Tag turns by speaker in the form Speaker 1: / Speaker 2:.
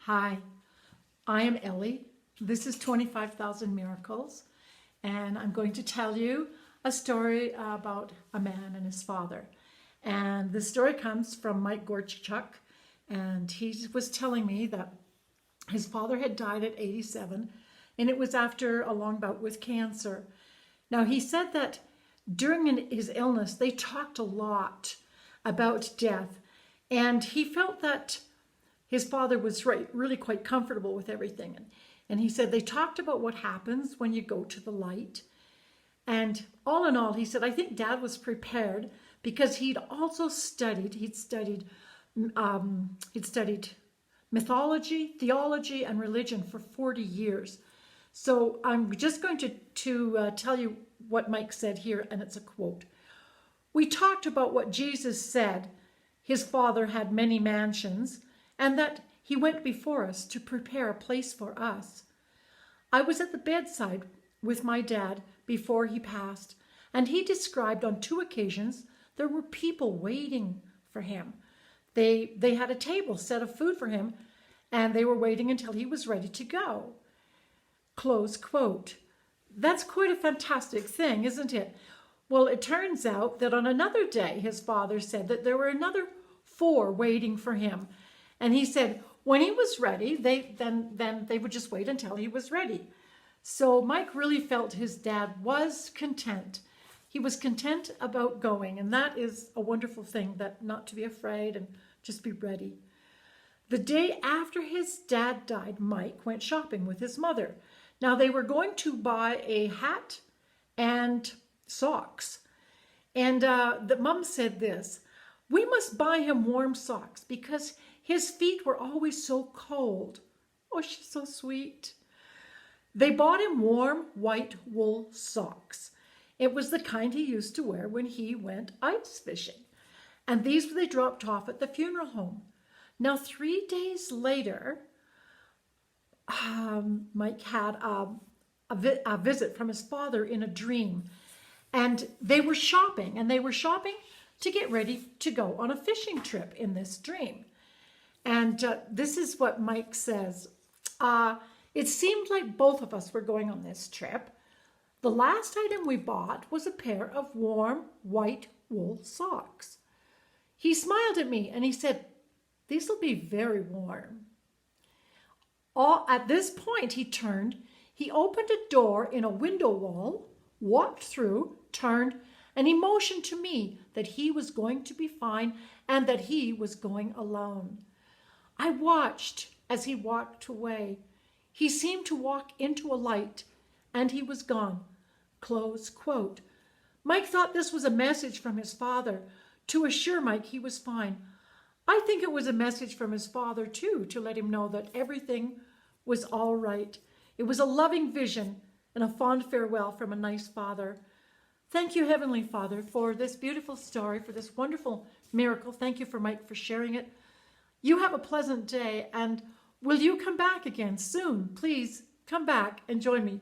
Speaker 1: Hi, I am Ellie. This is 25,000 Miracles, and I'm going to tell you a story about a man and his father. And this story comes from Mike Gorchuk, and he was telling me that his father had died at 87, and it was after a long bout with cancer. Now, he said that during his illness, they talked a lot about death, and he felt that his father was really quite comfortable with everything. And he said they talked about what happens when you go to the light. And all in all, he said, I think Dad was prepared because he'd also studied, he'd studied mythology, theology, and religion for 40 years. So I'm just going to tell you what Mike said here, and it's a quote. We talked about what Jesus said. His father had many mansions, and that he went before us to prepare a place for us. I was at the bedside with my dad before he passed, and he described on 2 occasions there were people waiting for him. They had a table set of food for him, and they were waiting until he was ready to go. Close quote. That's quite a fantastic thing, isn't it? Well, it turns out that on another day, his father said that there were another 4 waiting for him. And he said when he was ready, they would just wait until he was ready. So Mike really felt his dad was content. He was content about going, and that is a wonderful thing, that not to be afraid and just be ready. The day after his dad died, Mike went shopping with his mother. Now they were going to buy a hat and socks. And the mom said this, we must buy him warm socks because his feet were always so cold. Oh, she's so sweet. They bought him warm white wool socks. It was the kind he used to wear when he went ice fishing. And these they dropped off at the funeral home. Now 3 days later, Mike had a visit from his father in a dream. And they were shopping, to get ready to go on a fishing trip in this dream. And this is what Mike says. It seemed like both of us were going on this trip. The last item we bought was a pair of warm white wool socks. He smiled at me and he said, these will be very warm. At this point he turned, he opened a door in a window wall, walked through, turned, and he motioned to me that he was going to be fine and that he was going alone. I watched as he walked away. He seemed to walk into a light and he was gone. Close quote. Mike thought this was a message from his father to assure Mike he was fine. I think it was a message from his father too, to let him know that everything was all right. It was a loving vision and a fond farewell from a nice father. Thank you, Heavenly Father, for this beautiful story, for this wonderful miracle. Thank you for Mike for sharing it. You have a pleasant day, and will you come back again soon? Please come back and join me.